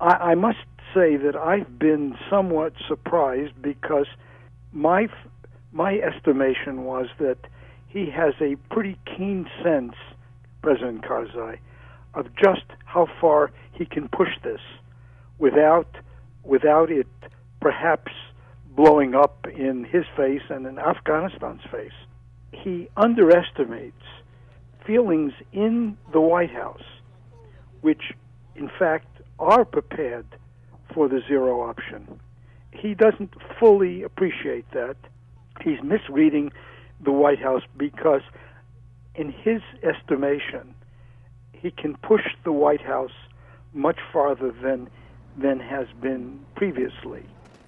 I must say that I've been somewhat surprised because my estimation was that he has a pretty keen sense, President Karzai, of just how far he can push this without it perhaps blowing up in his face and in Afghanistan's face. He underestimates feelings in the White House, which in fact are prepared for the zero option. He doesn't fully appreciate that. He's misreading the White House because in his estimation, he can push the White House much farther than has been previously.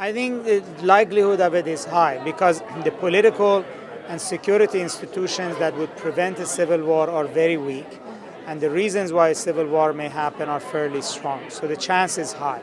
I think the likelihood of it is high because the political and security institutions that would prevent a civil war are very weak. And the reasons why a civil war may happen are fairly strong. So the chance is high.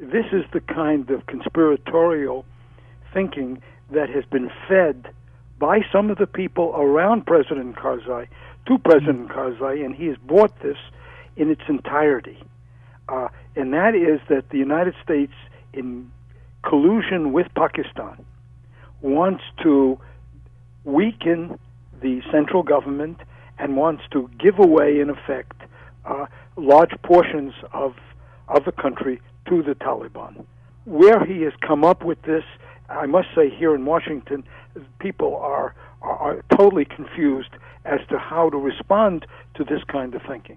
This is the kind of conspiratorial thinking that has been fed by some of the people around President Karzai to President Karzai, and he has bought this in its entirety. And that is that the United States, in collusion with Pakistan, wants to weaken the central government and wants to give away, in effect, large portions of the country to the Taliban. Where he has come up with this, I must say here in Washington, people are totally confused as to how to respond to this kind of thinking.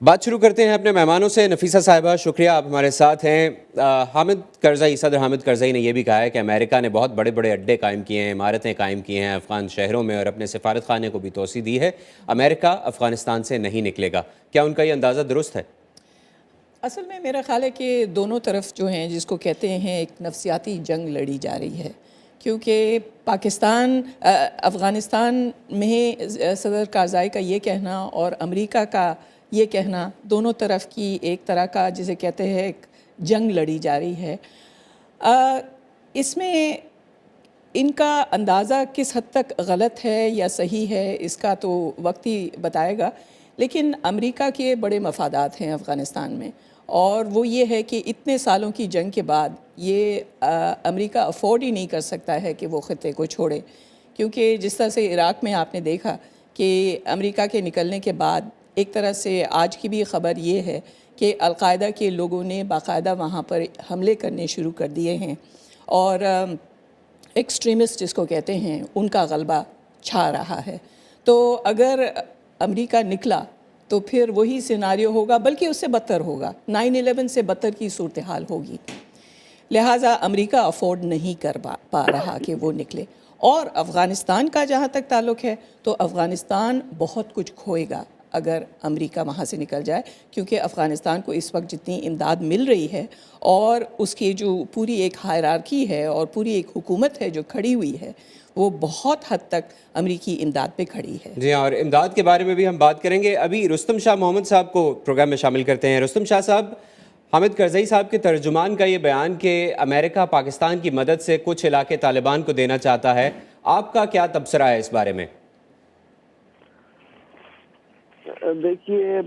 بات شروع کرتے ہیں اپنے مہمانوں سے. نفیسہ صاحبہ شکریہ آپ ہمارے ساتھ ہیں. حامد کرزئی، صدر حامد کرزئی نے یہ بھی کہا ہے کہ امریکہ نے بہت بڑے بڑے اڈے قائم کیے ہیں، عمارتیں قائم کی ہیں افغان شہروں میں، اور اپنے سفارت خانے کو بھی توسیع دی ہے. امریکہ افغانستان سے نہیں نکلے گا. کیا ان کا یہ اندازہ درست ہے؟ اصل میں میرا خیال ہے کہ دونوں طرف جو ہیں، جس کو کہتے ہیں ایک نفسیاتی جنگ لڑی جا رہی ہے، کیونکہ پاکستان افغانستان میں صدر کارزائی کا یہ کہنا اور امریکہ کا یہ کہنا، دونوں طرف کی ایک طرح کا جسے کہتے ہیں ایک جنگ لڑی جا رہی ہے. اس میں ان کا اندازہ کس حد تک غلط ہے یا صحیح ہے اس کا تو وقت ہی بتائے گا، لیکن امریکہ کے بڑے مفادات ہیں افغانستان میں، اور وہ یہ ہے کہ اتنے سالوں کی جنگ کے بعد یہ امریکہ افورڈ ہی نہیں کر سکتا ہے کہ وہ خطے کو چھوڑے، کیونکہ جس طرح سے عراق میں آپ نے دیکھا کہ امریکہ کے نکلنے کے بعد ایک طرح سے آج کی بھی خبر یہ ہے کہ القاعدہ کے لوگوں نے باقاعدہ وہاں پر حملے کرنے شروع کر دیے ہیں، اور ایکسٹریمسٹ جس کو کہتے ہیں ان کا غلبہ چھا رہا ہے. تو اگر امریکہ نکلا تو پھر وہی سیناریو ہوگا، بلکہ اس سے بدتر ہوگا، 9/11 سے بدتر کی صورتحال ہوگی. لہٰذا امریکہ افورڈ نہیں کر پا رہا کہ وہ نکلے. اور افغانستان کا جہاں تک تعلق ہے تو افغانستان بہت کچھ کھوئے گا اگر امریکہ وہاں سے نکل جائے، کیونکہ افغانستان کو اس وقت جتنی امداد مل رہی ہے اور اس کی جو پوری ایک ہائرارکی ہے اور پوری ایک حکومت ہے جو کھڑی ہوئی ہے، وہ بہت حد تک امریکی امداد پہ کھڑی ہے. جی ہاں، اور امداد کے بارے میں بھی ہم بات کریں گے. ابھی رستم شاہ محمد صاحب کو پروگرام میں شامل کرتے ہیں. رستم شاہ صاحب، حامد کرزئی صاحب کے ترجمان کا یہ بیان کہ امریکہ پاکستان کی مدد سے کچھ علاقے طالبان کو دینا چاہتا ہے، آپ کا کیا تبصرہ ہے اس بارے میں؟ دیکھیے،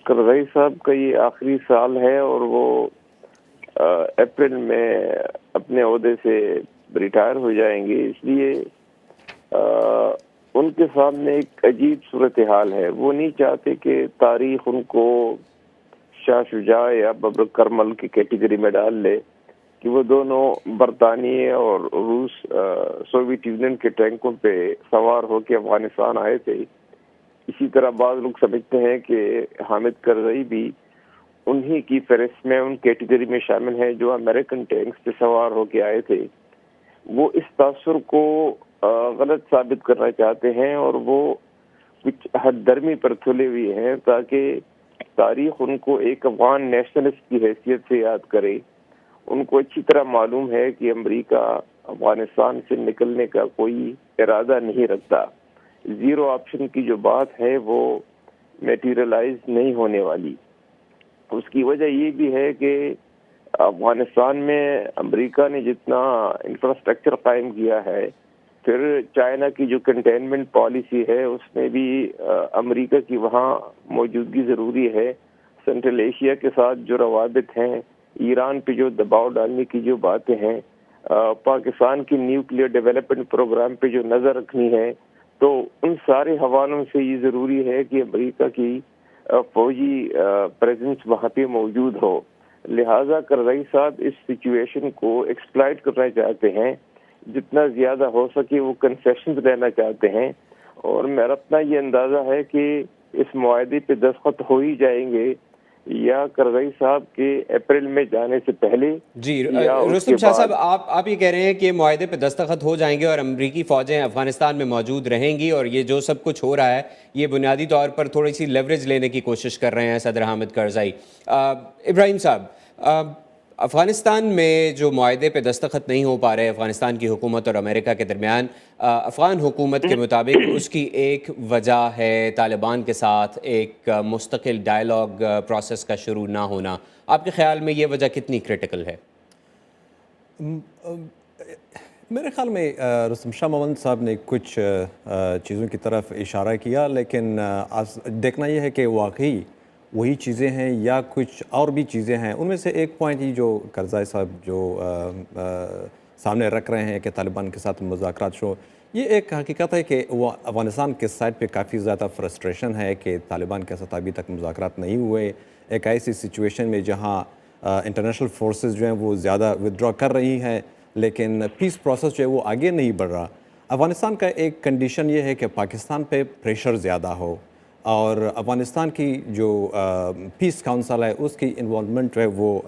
کرزئی صاحب کا یہ آخری سال ہے اور وہ اپریل میں اپنے عہدے سے ریٹائر ہو جائیں گے، اس لیے ان کے سامنے ایک عجیب صورتحال ہے. وہ نہیں چاہتے کہ تاریخ ان کو شاہ شجاع یا ببر کرمل کی کیٹیگری میں ڈال لے کہ وہ دونوں برطانیہ اور روس سوویت یونین کے ٹینکوں پہ سوار ہو کے افغانستان آئے تھے. اسی طرح بعض لوگ سمجھتے ہیں کہ حامد کرزئی بھی انہی کی فہرست میں، ان کیٹیگری میں شامل ہیں جو امریکن ٹینکس پہ سوار ہو کے آئے تھے. وہ اس تاثر کو غلط ثابت کرنا چاہتے ہیں اور وہ کچھ حد درمی پر تلے ہوئے ہیں تاکہ تاریخ ان کو ایک افغان نیشنلسٹ کی حیثیت سے یاد کرے. ان کو اچھی طرح معلوم ہے کہ امریکہ افغانستان سے نکلنے کا کوئی ارادہ نہیں رکھتا. زیرو آپشن کی جو بات ہے وہ میٹیریلائز نہیں ہونے والی. اس کی وجہ یہ بھی ہے کہ افغانستان میں امریکہ نے جتنا انفراسٹرکچر قائم کیا ہے، پھر چائنا کی جو کنٹینمنٹ پالیسی ہے اس میں بھی امریکہ کی وہاں موجودگی ضروری ہے. سینٹرل ایشیا کے ساتھ جو روابط ہیں، ایران پہ جو دباؤ ڈالنے کی جو باتیں ہیں، پاکستان کی نیوکلیئر ڈیولپمنٹ پروگرام پہ جو نظر رکھنی ہے، تو ان سارے حوالوں سے یہ ضروری ہے کہ امریکہ کی فوجی پریزنس وہاں پہ موجود ہو. لہٰذا کرزئی صاحب اس سچویشن کو ایکسپلائٹ کرنا چاہتے ہیں، جتنا زیادہ ہو سکے وہ کنسیشنز لینا چاہتے ہیں. اور میرا اپنا یہ اندازہ ہے کہ اس معاہدے پہ دستخط ہو ہی جائیں گے یا کرزئی صاحب کے اپریل میں جانے سے پہلے. جی رستم شاہ صاحب، آپ یہ کہہ رہے ہیں کہ معاہدے پہ دستخط ہو جائیں گے اور امریکی فوجیں افغانستان میں موجود رہیں گی، اور یہ جو سب کچھ ہو رہا ہے یہ بنیادی طور پر تھوڑی سی لیوریج لینے کی کوشش کر رہے ہیں صدر حامد کرزئی. ابراہیم صاحب، افغانستان میں جو معاہدے پہ دستخط نہیں ہو پا رہے افغانستان کی حکومت اور امریکہ کے درمیان، افغان حکومت کے مطابق اس کی ایک وجہ ہے طالبان کے ساتھ ایک مستقل ڈائیلاگ پروسیس کا شروع نہ ہونا. آپ کے خیال میں یہ وجہ کتنی کریٹیکل ہے؟ میرے خیال میں رستم شاہ محمد صاحب نے کچھ چیزوں کی طرف اشارہ کیا، لیکن دیکھنا یہ ہے کہ واقعی وہی چیزیں ہیں یا کچھ اور بھی چیزیں ہیں. ان میں سے ایک پوائنٹ ہی جو کرزئی صاحب جو سامنے رکھ رہے ہیں کہ طالبان کے ساتھ مذاکرات شروع، یہ ایک حقیقت ہے کہ وہ افغانستان کے سائڈ پہ کافی زیادہ فرسٹریشن ہے کہ طالبان کے ساتھ ابھی تک مذاکرات نہیں ہوئے. ایک ایسی سچویشن میں جہاں انٹرنیشنل فورسز جو ہیں وہ زیادہ ودرا کر رہی ہیں، لیکن پیس پروسیس جو ہے وہ آگے نہیں بڑھ رہا. افغانستان کا ایک کنڈیشن یہ ہے کہ پاکستان پہ پریشر زیادہ ہو اور افغانستان کی جو پیس کونسل ہے اس کی انوالومنٹ جو ہے وہ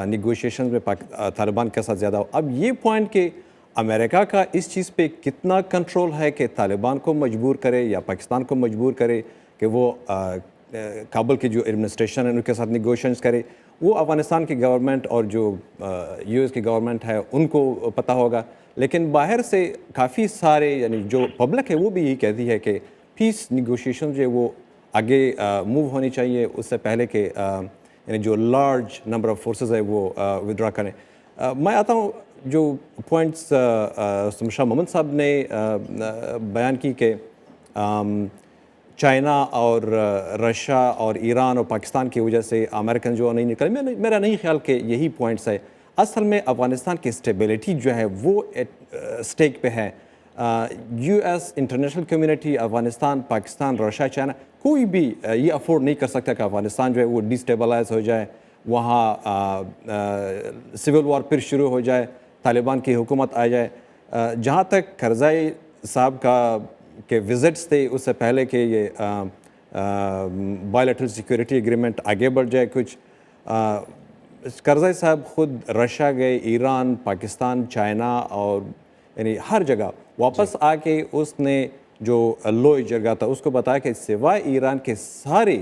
نیگوشیشن میں طالبان کے ساتھ زیادہ ہو. اب یہ پوائنٹ کہ امریکہ کا اس چیز پہ کتنا کنٹرول ہے کہ طالبان کو مجبور کرے یا پاکستان کو مجبور کرے کہ وہ کابل کی جو ایڈمنسٹریشن ہے ان کے ساتھ نیگوشیشنز کرے, وہ افغانستان کی گورنمنٹ اور جو یو ایس کی گورنمنٹ ہے ان کو پتہ ہوگا. لیکن باہر سے کافی سارے یعنی جو پبلک ہے وہ بھی یہی کہتی ہے کہ پیس نیگوشیشن جو ہے وہ آگے موو ہونی چاہیے اس سے پہلے کہ یعنی جو لارج نمبر آف فورسز ہے وہ ودرا کریں. میں آتا ہوں جو پوائنٹس شاہ محمد صاحب نے بیان کی کہ چائنا اور رشیا اور ایران اور پاکستان کی وجہ سے امریکن جو نہیں نکلے, میرا نہیں خیال کہ یہی پوائنٹس ہے. اصل میں افغانستان کی اسٹیبلٹی جو ہے وہ اسٹیک پہ ہے. U S, international community, Afghanistan, Pakistan, Russia, China, کوئی بھی یہ افورڈ نہیں کر سکتا کہ افغانستان جو ہے وہ ڈیسٹیبلائز ہو جائے, وہاں سول وار پھر شروع ہو جائے, طالبان کی حکومت آ جائے. جہاں تک کرزائی صاحب کا کے وزٹس تھے اس سے پہلے کہ یہ بائی لیٹرل سیکورٹی ایگریمنٹ آگے بڑھ جائے کچھ, کرزائی صاحب خود رشیا گئے, ایران, پاکستان, چائنا اور یعنی ہر جگہ واپس آ کے اس نے جو لوئی جرگہ تھا اس کو بتایا کہ سوائے ایران کے سارے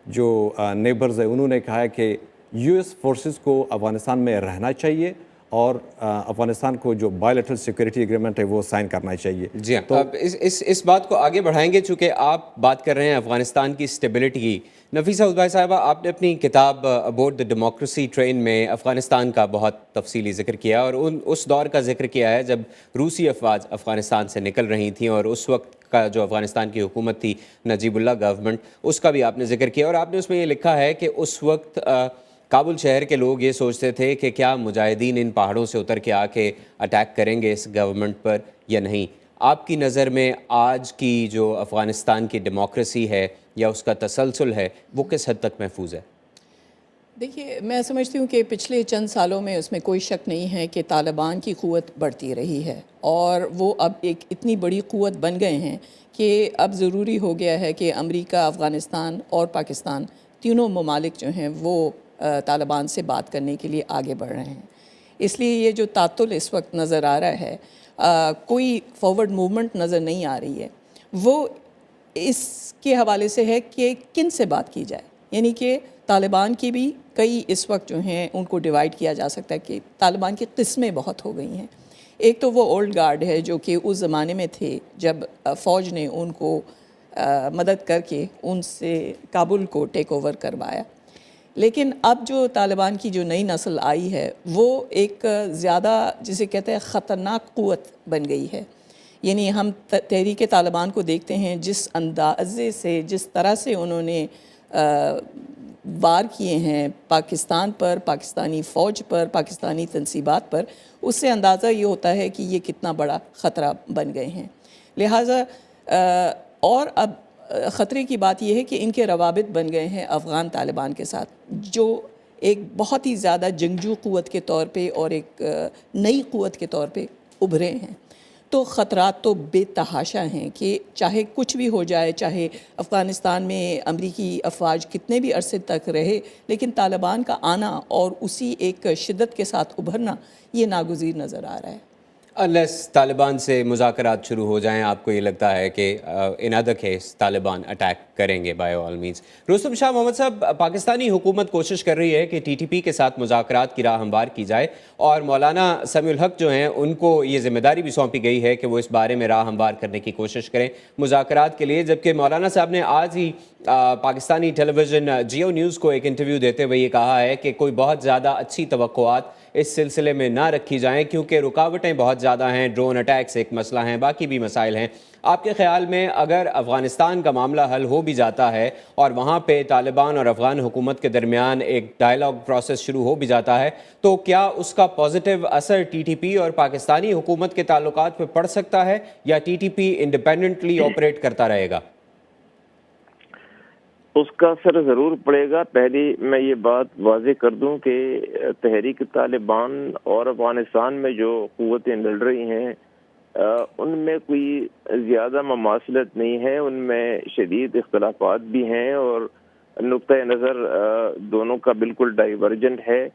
جو نیبرز ہیں انہوں نے کہا ہے کہ یو ایس فورسز کو افغانستان میں رہنا چاہیے اور افغانستان کو جو بائی لیٹرل سیکورٹی ایگریمنٹ ہے وہ سائن کرنا چاہیے. جی ہاں, تو اس بات کو آگے بڑھائیں گے چونکہ آپ بات کر رہے ہیں افغانستان کی اسٹیبلٹی کی. نفیسہ ازبائی صاحبہ, آپ نے اپنی کتاب ابورڈ دا ڈیموکریسی ٹرین میں افغانستان کا بہت تفصیلی ذکر کیا اور اس دور کا ذکر کیا ہے جب روسی افواج افغانستان سے نکل رہی تھیں اور اس وقت کا جو افغانستان کی حکومت تھی نجیب اللہ گورنمنٹ, اس کا بھی آپ نے ذکر کیا اور آپ نے اس میں یہ لکھا ہے کہ اس وقت کابل شہر کے لوگ یہ سوچتے تھے کہ کیا مجاہدین ان پہاڑوں سے اتر کے آ کے اٹیک کریں گے اس گورنمنٹ پر یا نہیں. آپ کی نظر میں آج کی جو افغانستان کی ڈیموکریسی ہے یا اس کا تسلسل ہے وہ کس حد تک محفوظ ہے؟ دیکھیے, میں سمجھتی ہوں کہ پچھلے چند سالوں میں اس میں کوئی شک نہیں ہے کہ طالبان کی قوت بڑھتی رہی ہے اور وہ اب ایک اتنی بڑی قوت بن گئے ہیں کہ اب ضروری ہو گیا ہے کہ امریکہ, افغانستان اور پاکستان تینوں ممالک جو ہیں وہ طالبان سے بات کرنے کے لیے آگے بڑھ رہے ہیں. اس لیے یہ جو تعطل اس وقت نظر آ رہا ہے, کوئی فارورڈ موومنٹ نظر نہیں آ رہی ہے, وہ اس کے حوالے سے ہے کہ کن سے بات کی جائے. یعنی کہ طالبان کی بھی کئی اس وقت جو ہیں ان کو ڈیوائیڈ کیا جا سکتا ہے کہ طالبان کی قسمیں بہت ہو گئی ہیں. ایک تو وہ اولڈ گارڈ ہے جو کہ اس زمانے میں تھے جب فوج نے ان کو مدد کر کے ان سے کابل کو ٹیک اوور کروایا. لیکن اب جو طالبان کی جو نئی نسل آئی ہے وہ ایک زیادہ جسے کہتے ہیں خطرناک قوت بن گئی ہے. یعنی ہم تحریک طالبان کو دیکھتے ہیں جس اندازے سے, جس طرح سے انہوں نے وار کیے ہیں پاکستان پر, پاکستانی فوج پر, پاکستانی تنصیبات پر, اس سے اندازہ یہ ہوتا ہے کہ یہ کتنا بڑا خطرہ بن گئے ہیں. لہٰذا اور اب خطرے کی بات یہ ہے کہ ان کے روابط بن گئے ہیں افغان طالبان کے ساتھ, جو ایک بہت ہی زیادہ جنگجو قوت کے طور پہ اور ایک نئی قوت کے طور پہ ابھرے ہیں. تو خطرات تو بے تحاشا ہیں کہ چاہے کچھ بھی ہو جائے, چاہے افغانستان میں امریکی افواج کتنے بھی عرصے تک رہے, لیکن طالبان کا آنا اور اسی ایک شدت کے ساتھ ابھرنا یہ ناگزیر نظر آ رہا ہے. انلیس طالبان سے مذاکرات شروع ہو جائیں, آپ کو یہ لگتا ہے کہ in other case Taliban attack کریں گے بائی آل مینس. رستم شاہ محمد صاحب, پاکستانی حکومت کوشش کر رہی ہے کہ ٹی ٹی پی کے ساتھ مذاکرات کی راہ ہموار کی جائے اور مولانا سمیع الحق جو ہیں ان کو یہ ذمہ داری بھی سونپی گئی ہے کہ وہ اس بارے میں راہ ہموار کرنے کی کوشش کریں مذاکرات کے لیے. جبکہ مولانا صاحب نے آج ہی پاکستانی ٹیلی ویژن جیو نیوز کو ایک انٹرویو دیتے ہوئے یہ کہا ہے کہ کوئی بہت زیادہ اچھی توقعات اس سلسلے میں نہ رکھی جائیں کیونکہ رکاوٹیں بہت زیادہ ہیں, ڈرون اٹیکس ایک مسئلہ ہیں, باقی بھی مسائل ہیں. آپ کے خیال میں اگر افغانستان کا معاملہ حل ہو بھی جاتا ہے اور وہاں پہ طالبان اور افغان حکومت کے درمیان ایک ڈائلاگ پروسیس شروع ہو بھی جاتا ہے, تو کیا اس کا پازیٹیو اثر ٹی ٹی پی اور پاکستانی حکومت کے تعلقات پہ پڑ سکتا ہے یا T T P independently operate کرتا رہے گا؟ اس کا اثر ضرور پڑے گا. پہلی میں یہ بات واضح کر دوں کہ تحریک طالبان اور افغانستان میں جو قوتیں لڑ رہی ہیں ان میں کوئی زیادہ مماثلت نہیں ہے، ان میں شدید اختلافات بھی ہیں اور نقطۂ نظر دونوں کا بالکل ڈائیورجنٹ ہے۔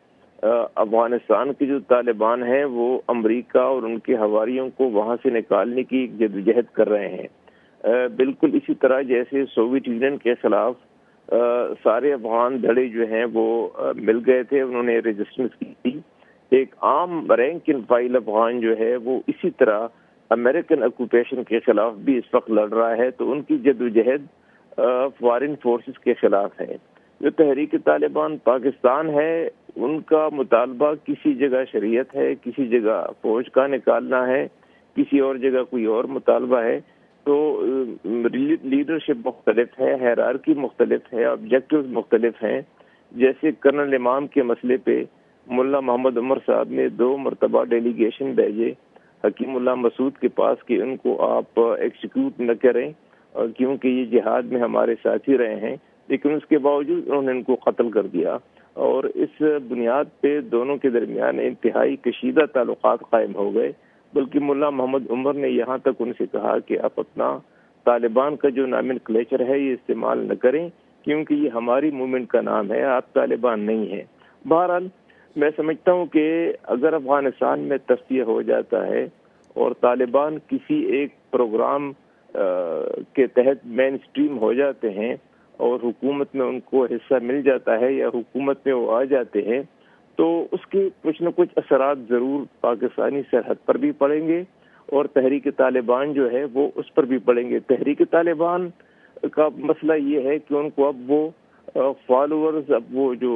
افغانستان کے جو طالبان ہیں وہ امریکہ اور ان کے حواریوں کو وہاں سے نکالنے کی جدوجہد کر رہے ہیں، بالکل اسی طرح جیسے سوویت یونین کے خلاف سارے افغان دھڑے جو ہیں وہ مل گئے تھے، انہوں نے ریزسٹنس کی تھی۔ ایک عام رینک اینڈ فائل افغان جو ہے وہ اسی طرح امریکن آکوپیشن کے خلاف بھی اس وقت لڑ رہا ہے، تو ان کی جدوجہد فارن فورسز کے خلاف ہے۔ جو تحریک طالبان پاکستان ہے ان کا مطالبہ کسی جگہ شریعت ہے، کسی جگہ فوج کا نکالنا ہے، کسی اور جگہ کوئی اور مطالبہ ہے، تو لیڈرشپ مختلف ہے، ہیرارکی مختلف ہے، آبجیکٹیوز مختلف ہیں۔ جیسے کرنل امام کے مسئلے پہ ملا محمد عمر صاحب نے 2 مرتبہ ڈیلیگیشن بھیجے حکیم اللہ مسعود کے پاس کہ ان کو آپ ایکسیکیوٹ نہ کریں کیونکہ یہ جہاد میں ہمارے ساتھی رہے ہیں، لیکن اس کے باوجود انہوں نے ان کو قتل کر دیا، اور اس بنیاد پہ دونوں کے درمیان انتہائی کشیدہ تعلقات قائم ہو گئے۔ بلکہ ملا محمد عمر نے یہاں تک ان سے کہا کہ آپ اپنا طالبان کا جو نامنکلیچر ہے یہ استعمال نہ کریں کیونکہ یہ ہماری موومنٹ کا نام ہے، آپ طالبان نہیں ہیں۔ بہرحال میں سمجھتا ہوں کہ اگر افغانستان میں تصفیہ ہو جاتا ہے اور طالبان کسی ایک پروگرام کے تحت مین اسٹریم ہو جاتے ہیں اور حکومت میں ان کو حصہ مل جاتا ہے یا حکومت میں وہ آ جاتے ہیں، تو اس کے کچھ نہ کچھ اثرات ضرور پاکستانی سرحد پر بھی پڑیں گے اور تحریک طالبان جو ہے وہ اس پر بھی پڑیں گے۔ تحریک طالبان کا مسئلہ یہ ہے کہ ان کو اب وہ فالوورز، اب وہ جو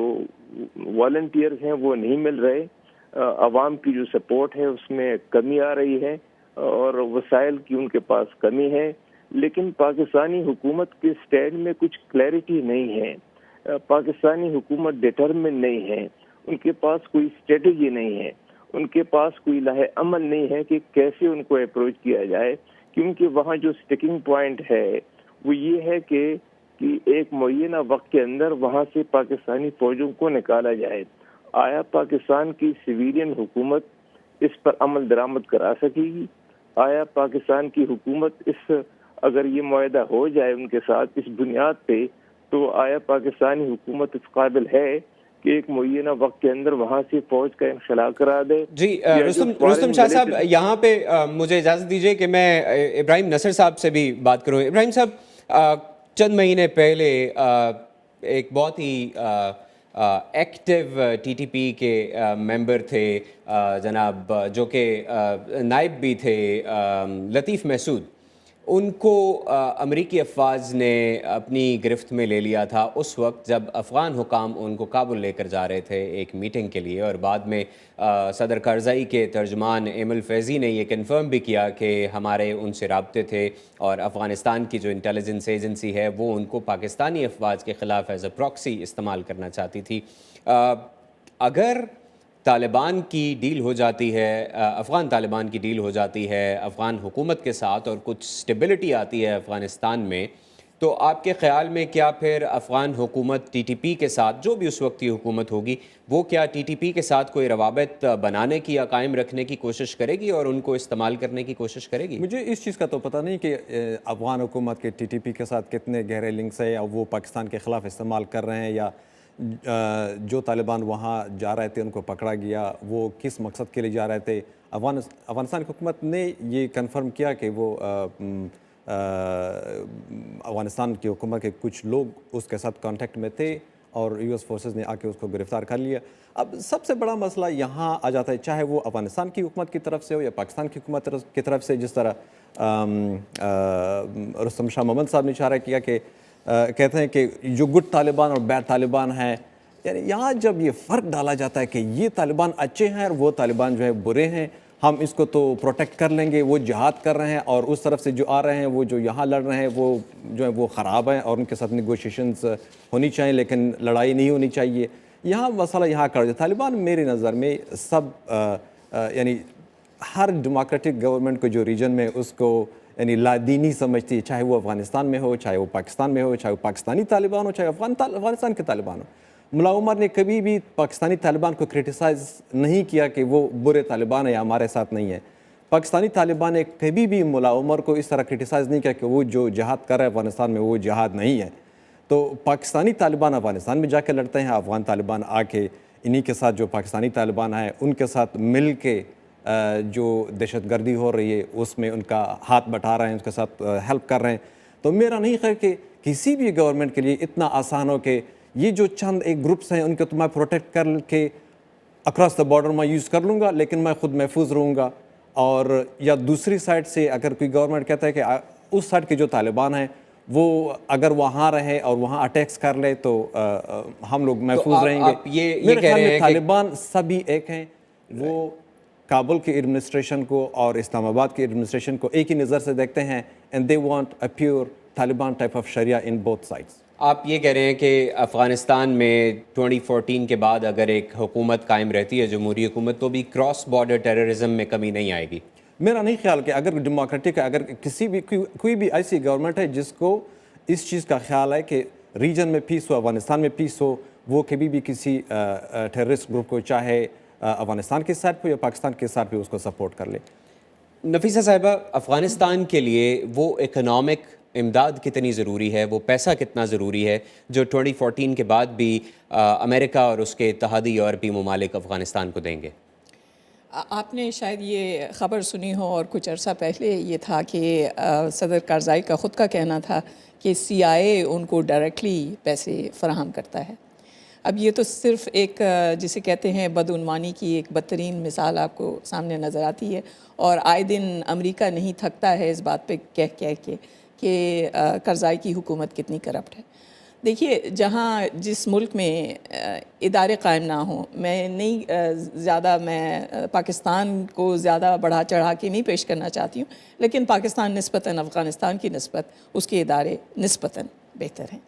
والنٹیئرز ہیں وہ نہیں مل رہے، عوام کی جو سپورٹ ہے اس میں کمی آ رہی ہے اور وسائل کی ان کے پاس کمی ہے، لیکن پاکستانی حکومت کے سٹینڈ میں کچھ کلیئرٹی نہیں ہے، پاکستانی حکومت ڈٹرمن نہیں ہے، ان کے پاس کوئی اسٹریٹجی نہیں ہے، ان کے پاس کوئی لاہ عمل نہیں ہے کہ کیسے ان کو اپروچ کیا جائے، کیونکہ وہاں جو سٹیکنگ پوائنٹ ہے وہ یہ ہے کہ ایک معینہ وقت کے اندر وہاں سے پاکستانی فوجوں کو نکالا جائے۔ آیا پاکستان کی سویلین حکومت اس پر عمل درآمد کرا سکے گی؟ آیا پاکستان کی حکومت اگر یہ معاہدہ ہو جائے ان کے ساتھ اس بنیاد پہ، تو آیا پاکستانی حکومت اس قابل ہے کہ ایک معینہ وقت کے اندر وہاں سے فوج کا انخلا کرا دے؟ جی رستم شاہ صاحب، یہاں پہ مجھے اجازت دیجیے کہ میں ابراہیم نصر صاحب سے بھی بات کروں۔ ابراہیم صاحب، چند مہینے پہلے ایک بہت ہی ایکٹیو ٹی ٹی پی کے ممبر تھے جناب، جو کہ نائب بھی تھے، لطیف محسود، ان کو امریکی افواج نے اپنی گرفت میں لے لیا تھا اس وقت جب افغان حکام ان کو کابل لے کر جا رہے تھے ایک میٹنگ کے لیے، اور بعد میں صدر کارزائی کے ترجمان ایمل فیضی نے یہ کنفرم بھی کیا کہ ہمارے ان سے رابطے تھے اور افغانستان کی جو انٹیلیجنس ایجنسی ہے وہ ان کو پاکستانی افواج کے خلاف ایز اے پراکسی استعمال کرنا چاہتی تھی۔ اگر طالبان کی ڈیل ہو جاتی ہے، افغان طالبان کی ڈیل ہو جاتی ہے افغان حکومت کے ساتھ اور کچھ سٹیبلٹی آتی ہے افغانستان میں، تو آپ کے خیال میں کیا پھر افغان حکومت ٹی ٹی پی کے ساتھ، جو بھی اس وقت کی حکومت ہوگی، وہ کیا ٹی ٹی پی کے ساتھ کوئی روابط بنانے کی یا قائم رکھنے کی کوشش کرے گی اور ان کو استعمال کرنے کی کوشش کرے گی؟ مجھے اس چیز کا تو پتہ نہیں کہ افغان حکومت کے ٹی ٹی پی کے ساتھ کتنے گہرے لنکس ہیں، یا وہ پاکستان کے خلاف استعمال کر رہے ہیں، یا جو طالبان وہاں جا رہے تھے ان کو پکڑا گیا وہ کس مقصد کے لیے جا رہے تھے۔ افغانستان کی حکومت نے یہ کنفرم کیا کہ وہ افغانستان کی حکومت کے کچھ لوگ اس کے ساتھ کانٹیکٹ میں تھے اور یو ایس فورسز نے آ کے اس کو گرفتار کر لیا۔ اب سب سے بڑا مسئلہ یہاں آ جاتا ہے، چاہے وہ افغانستان کی حکومت کی طرف سے ہو یا پاکستان کی حکومت کی طرف سے، جس طرح رستم شاہ محمد صاحب نے اشارہ کیا کہ کہتے ہیں کہ جو گڈ طالبان اور بیڈ طالبان ہیں، یعنی یہاں جب یہ فرق ڈالا جاتا ہے کہ یہ طالبان اچھے ہیں اور وہ طالبان جو ہے برے ہیں، ہم اس کو تو پروٹیکٹ کر لیں گے، وہ جہاد کر رہے ہیں، اور اس طرف سے جو آ رہے ہیں وہ جو یہاں لڑ رہے ہیں وہ جو ہے وہ خراب ہیں اور ان کے ساتھ نیگوشیشنز ہونی چاہیے لیکن لڑائی نہیں ہونی چاہیے۔ یہاں مسئلہ یہاں کر دیا طالبان میری نظر میں سب یعنی ہر ڈیموکریٹک گورنمنٹ کو جو ریجن میں اس کو یعنی لادینی سمجھتی ہے، چاہے وہ افغانستان میں ہو، چاہے وہ پاکستان میں ہو، چاہے وہ پاکستانی طالبان ہو، چاہے افغانستان کے طالبان ہو۔ ملا عمر نے کبھی بھی پاکستانی طالبان کو کرٹیسائز نہیں کیا کہ وہ برے طالبان ہیں یا ہمارے ساتھ نہیں ہیں۔ پاکستانی طالبان نے کبھی بھی ملا عمر کو اس طرح کرٹیسائز نہیں کیا کہ وہ جو جہاد کر رہا ہے افغانستان میں وہ جہاد نہیں ہے. تو پاکستانی طالبان افغانستان میں جا کے لڑتے ہیں, افغان طالبان آ کے انہی کے ساتھ جو پاکستانی طالبان ہیں ان کے ساتھ مل کے جو دہشت گردی ہو رہی ہے اس میں ان کا ہاتھ بٹا رہے ہیں, اس کے ساتھ ہیلپ کر رہے ہیں. تو میرا نہیں خیال کہ کسی بھی گورنمنٹ کے لیے اتنا آسان ہو کہ یہ جو چند ایک گروپس ہیں ان کو تو میں پروٹیکٹ کر کے اکراس دا بارڈر میں یوز کر لوں گا لیکن میں خود محفوظ رہوں گا. اور یا دوسری سائڈ سے اگر کوئی گورنمنٹ کہتا ہے کہ اس سائڈ کے جو طالبان ہیں وہ اگر وہاں رہے اور وہاں اٹیکس کر لے تو ہم لوگ محفوظ رہیں گے. میرے خیال میں طالبان سبھی ایک ہیں, وہ کابل کی ایڈمنسٹریشن کو اور اسلام آباد کی ایڈمنسٹریشن کو ایک ہی نظر سے دیکھتے ہیں and they want a pure Taliban type of sharia in both sides. آپ یہ کہہ رہے ہیں کہ افغانستان میں 2014 کے بعد اگر ایک حکومت قائم رہتی ہے جمہوری حکومت تو بھی کراس بارڈر ٹیررزم میں کمی نہیں آئے گی؟ میرا نہیں خیال کہ اگر ڈیموکریٹک اگر کسی بھی کوئی بھی ایسی گورنمنٹ ہے جس کو اس چیز کا خیال ہے کہ ریجن میں پیس ہو, افغانستان میں پیس ہو, وہ کبھی بھی کسی ٹیررسٹ گروپ کو چاہے افغانستان کے ساتھ بھی یا پاکستان کے ساتھ بھی اس کو سپورٹ کر لے. نفیسہ صاحبہ, افغانستان کے لیے وہ اکنامک امداد کتنی ضروری ہے, وہ پیسہ کتنا ضروری ہے جو 2014 کے بعد بھی امریکہ اور اس کے اتحادی یورپی ممالک افغانستان کو دیں گے؟ آپ نے شاید یہ خبر سنی ہو اور کچھ عرصہ پہلے یہ تھا کہ صدر کارزائی کا خود کا کہنا تھا کہ CIA ان کو ڈائریکٹلی پیسے فراہم کرتا ہے. اب یہ تو صرف ایک جسے کہتے ہیں بدعنوانی کی ایک بدترین مثال آپ کو سامنے نظر آتی ہے, اور آئے دن امریکہ نہیں تھکتا ہے اس بات پہ کہہ کے کہ کرزائی کی حکومت کتنی کرپٹ ہے. دیکھیے, جہاں جس ملک میں ادارے قائم نہ ہوں, میں پاکستان کو زیادہ بڑھا چڑھا کے نہیں پیش کرنا چاہتی ہوں, لیکن پاکستان نسبتاً افغانستان کی نسبت اس کے ادارے نسبتاً بہتر ہیں.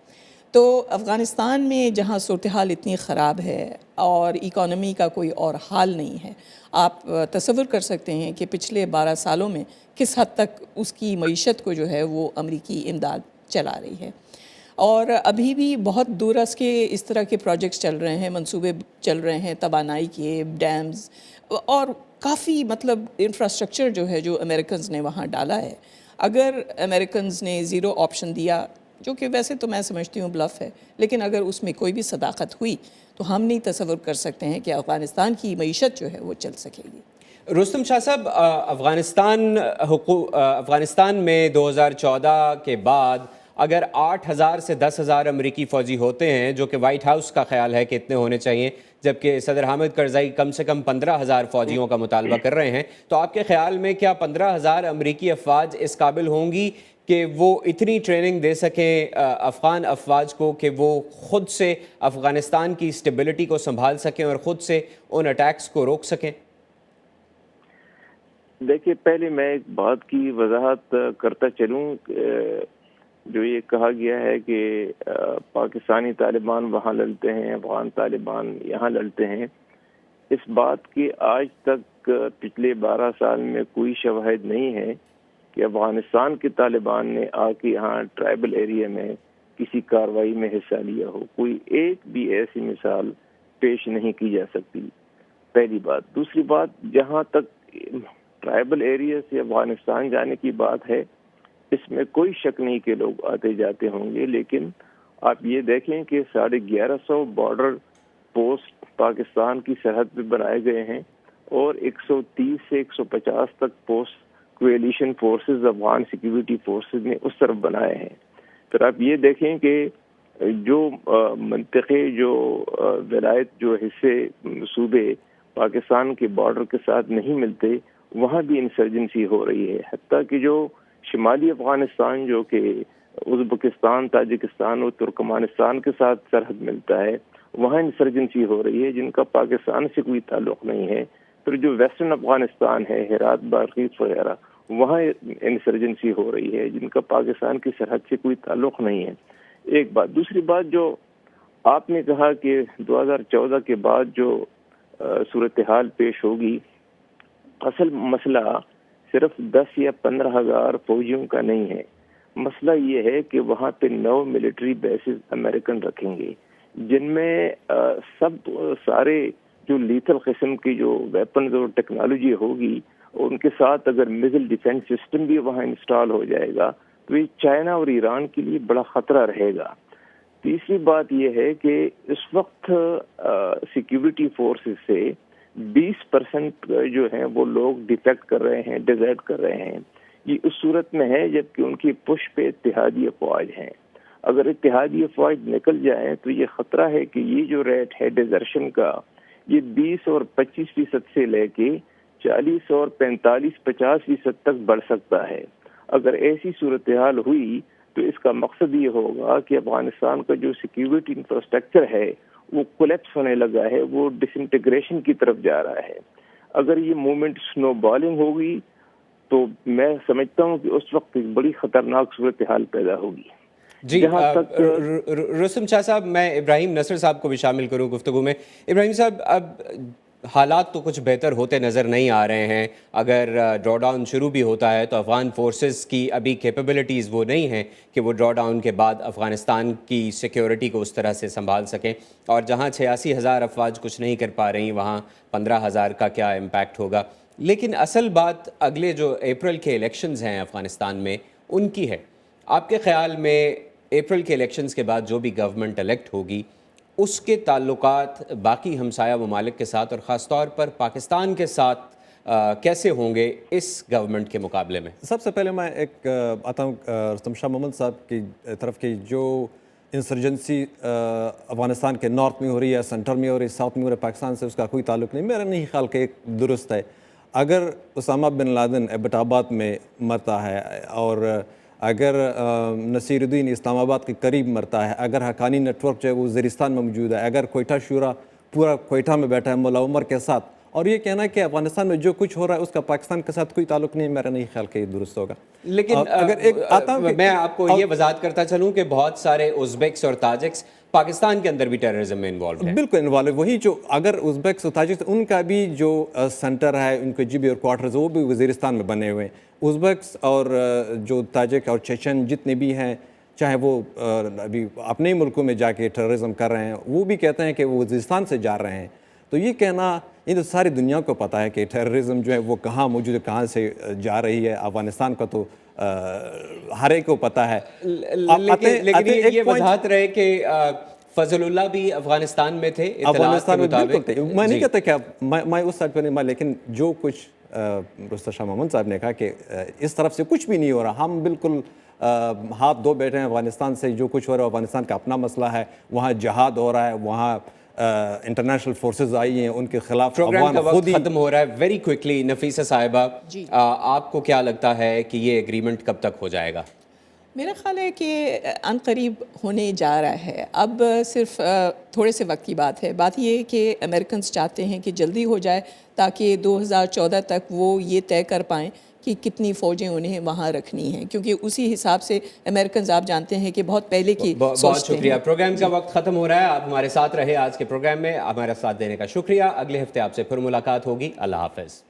تو افغانستان میں جہاں صورتحال اتنی خراب ہے اور اکانومی کا کوئی اور حال نہیں ہے, آپ تصور کر سکتے ہیں کہ پچھلے 12 سالوں میں کس حد تک اس کی معیشت کو جو ہے وہ امریکی امداد چلا رہی ہے. اور ابھی بھی بہت دورس کے اس طرح کے پروجیکٹس چل رہے ہیں, منصوبے چل رہے ہیں توانائی کے, ڈیمز اور کافی مطلب انفراسٹرکچر جو ہے جو امریکنز نے وہاں ڈالا ہے. اگر امریکنز نے زیرو آپشن دیا, جو کہ ویسے تو میں سمجھتی ہوں بلف ہے, لیکن اگر اس میں کوئی بھی صداقت ہوئی تو ہم نہیں تصور کر سکتے ہیں کہ افغانستان کی معیشت جو ہے وہ چل سکے گی. رستم شاہ صاحب, افغانستان میں 2014 کے بعد اگر 8,000 سے 10,000 امریکی فوجی ہوتے ہیں, جو کہ وائٹ ہاؤس کا خیال ہے کہ اتنے ہونے چاہیے, جبکہ صدر حامد کرزائی کم سے کم 15,000 فوجیوں کا مطالبہ کر رہے ہیں, تو آپ کے خیال میں کیا 15,000 امریکی افواج اس قابل ہوں گی کہ وہ اتنی ٹریننگ دے سکیں افغان افواج کو کہ وہ خود سے افغانستان کی اسٹیبلٹی کو سنبھال سکیں اور خود سے ان اٹیکس کو روک سکیں؟ دیکھیے, پہلے میں ایک بات کی وضاحت کرتا چلوں. جو یہ کہا گیا ہے کہ پاکستانی طالبان وہاں لڑتے ہیں, افغان طالبان یہاں لڑتے ہیں, اس بات کی آج تک پچھلے 12 سال میں کوئی شواہد نہیں ہے کہ افغانستان کے طالبان نے آ کے یہاں ٹرائبل ایریا میں کسی کارروائی میں حصہ لیا ہو. کوئی ایک بھی ایسی مثال پیش نہیں کی جا سکتی, پہلی بات. دوسری بات, جہاں تک ٹرائبل ایریا سے افغانستان جانے کی بات ہے, اس میں کوئی شک نہیں کہ لوگ آتے جاتے ہوں گے, لیکن آپ یہ دیکھیں کہ 1150 بارڈر پوسٹ پاکستان کی سرحد پہ بنائے گئے ہیں اور 130 سے 150 تک post کویلیشن forces, Afghan security forces نے اس طرف بنائے ہیں. پھر آپ یہ دیکھیں کہ جو منطقے, جو ولایت, جو حصے, صوبے پاکستان کے بارڈر کے ساتھ نہیں ملتے, وہاں بھی انسرجنسی ہو رہی ہے. حتیٰ کہ جو شمالی افغانستان جو کہ ازبکستان, تاجکستان اور ترکمانستان کے ساتھ سرحد ملتا ہے, وہاں انسرجنسی ہو رہی ہے جن کا پاکستان سے کوئی تعلق نہیں ہے. پھر جو ویسٹرن افغانستان ہے, ہرات, بلخیص وغیرہ, وہاں انسرجنسی ہو رہی ہے جن کا پاکستان کی سرحد سے کوئی تعلق نہیں ہے. ایک بات. دوسری بات, جو آپ نے کہا کہ 2014 کے بعد جو صورتحال پیش ہوگی, اصل مسئلہ صرف 10 یا 15,000 فوجیوں کا نہیں ہے. مسئلہ یہ ہے کہ وہاں پہ 9 ملٹری بیسز امریکن رکھیں گے, جن میں سارے جو لیتھل قسم کی جو ویپنز اور ٹیکنالوجی ہوگی اور ان کے ساتھ اگر میزل ڈیفینس سسٹم بھی وہاں انسٹال ہو جائے گا تو یہ چائنا اور ایران کے لیے بڑا خطرہ رہے گا. تیسری بات یہ ہے کہ اس وقت سیکیورٹی فورسز سے 20% جو ہیں وہ لوگ ڈیفیکٹ کر رہے ہیں, ڈیزرٹ کر رہے ہیں. یہ اس صورت میں ہے جبکہ ان کی پش پہ اتحادی افواج ہیں. اگر اتحادی افواج نکل جائیں تو یہ خطرہ ہے کہ یہ جو ریٹ ہے ڈیزرشن کا یہ 20 اور 25% سے لے کے 40 اور 45-50% تک بڑھ سکتا ہے. اگر ایسی صورتحال ہوئی تو اس کا مقصد یہ ہوگا کہ افغانستان کا جو سیکیورٹی انفراسٹرکچر ہے وہ کولیپس ہونے لگا ہے, وہ ڈس انٹیگریشن کی طرف جا رہا ہے. اگر یہ موومنٹ سنو بالنگ ہوگی تو میں سمجھتا ہوں کہ اس وقت ایک بڑی خطرناک صورتحال پیدا ہوگی. جی رستم شاہ صاحب, میں ابراہیم نصر صاحب کو بھی شامل کروں گفتگو میں. ابراہیم صاحب, اب حالات تو کچھ بہتر ہوتے نظر نہیں آ رہے ہیں. اگر ڈرا ڈاؤن شروع بھی ہوتا ہے تو افغان فورسز کی ابھی کیپیبلٹیز وہ نہیں ہیں کہ وہ ڈرا ڈاؤن کے بعد افغانستان کی سیکیورٹی کو اس طرح سے سنبھال سکیں, اور جہاں 86,000 افواج کچھ نہیں کر پا رہی وہاں 15,000 کا کیا امپیکٹ ہوگا. لیکن اصل بات اگلے جو اپریل کے الیکشنز ہیں افغانستان میں ان کی ہے. آپ کے خیال میں اپریل کے الیکشنز کے بعد جو بھی گورنمنٹ الیکٹ ہوگی اس کے تعلقات باقی ہمسایہ ممالک کے ساتھ اور خاص طور پر پاکستان کے ساتھ کیسے ہوں گے اس گورنمنٹ کے مقابلے میں؟ سب سے پہلے میں ایک آتا ہوں رستم شاہ محمد صاحب کی طرف کی جو انسرجنسی افغانستان کے نارتھ میں ہو رہی ہے, سینٹرل میں ہو رہی ہے, ساؤتھ میں ہو رہی ہے, پاکستان سے اس کا کوئی تعلق نہیں. میرا نہیں خیال کہ ایک درست ہے. اگر اسامہ بن لادن ایبٹ آباد میں مرتا ہے اور اگر نصیر الدین اسلام آباد کے قریب مرتا ہے, اگر حقانی نیٹ ورک جو ہے وہ وزیرستان میں موجود ہے, اگر کوئٹہ شورا پورا کوئٹہ میں بیٹھا ہے مولا عمر کے ساتھ, اور یہ کہنا کہ افغانستان میں جو کچھ ہو رہا ہے اس کا پاکستان کے ساتھ کوئی تعلق نہیں, میرا نہیں خیال کہ یہ درست ہوگا. لیکن اگر ایک آتا میں آپ کو یہ وضاحت کرتا چلوں کہ بہت سارے ازبیکس اور تاجکس پاکستان کے اندر بھی ٹیررزم میں انوالوڈ ہیں. بالکل انوالو, وہی جو اگر ازبیکس اور تاجکس ان کا بھی جو سینٹر ہے, ان کے جی بی اور کوارٹرز وہ بھی وزیرستان میں بنے ہوئے ہیں. ازبیکس اور جو تاجک اور چیچن جتنے بھی ہیں, چاہے وہ ابھی اپنے ملکوں میں جا کے ٹیررزم کر رہے ہیں, وہ بھی کہتے ہیں کہ وہ وزیرستان سے جا رہے ہیں. تو یہ کہنا, یہ تو ساری دنیا کو پتہ ہے کہ ٹیررزم جو ہے وہ کہاں موجود ہے, کہاں سے جا رہی ہے. افغانستان کا تو ہر ایک کو پتہ ہے. لیکن یہ وضاحت رہے کہ فضل اللہ بھی افغانستان میں تھے, افغانستان میں بالکل تھے. میں نہیں کہتا کہ میں اس سائڈ پہ نہیں, لیکن جو کچھ رستم شاہ محمد صاحب نے کہا کہ اس طرف سے کچھ بھی نہیں ہو رہا, ہم بالکل ہاتھ دھو بیٹھے ہیں افغانستان سے. جو کچھ ہو رہا ہے افغانستان کا اپنا مسئلہ ہے, وہاں جہاد ہو رہا ہے, وہاں انٹرنیشنل فورسز آئی ہیں, ان کے خلاف پروگرام کا وقت ختم ہو رہا ہے. ویری کوئکلی نفیسہ صاحبہ, آپ کو کیا لگتا ہے کہ یہ ایگریمنٹ کب تک ہو جائے گا؟ میرا خیال ہے کہ عنقریب ہونے جا رہا ہے. اب صرف تھوڑے سے وقت کی بات ہے. بات یہ ہے کہ امریکنز چاہتے ہیں کہ جلدی ہو جائے تاکہ 2014 تک وہ یہ طے کر پائیں کہ کتنی فوجیں انہیں وہاں رکھنی ہیں, کیونکہ اسی حساب سے امریکنز آپ جانتے ہیں کہ بہت پہلے کی بہت شکریہ. پروگرام کا وقت ختم ہو رہا ہے. آپ ہمارے ساتھ رہے آج کے پروگرام میں, ہمارا ساتھ دینے کا شکریہ. اگلے ہفتے آپ سے پھر ملاقات ہوگی. اللہ حافظ.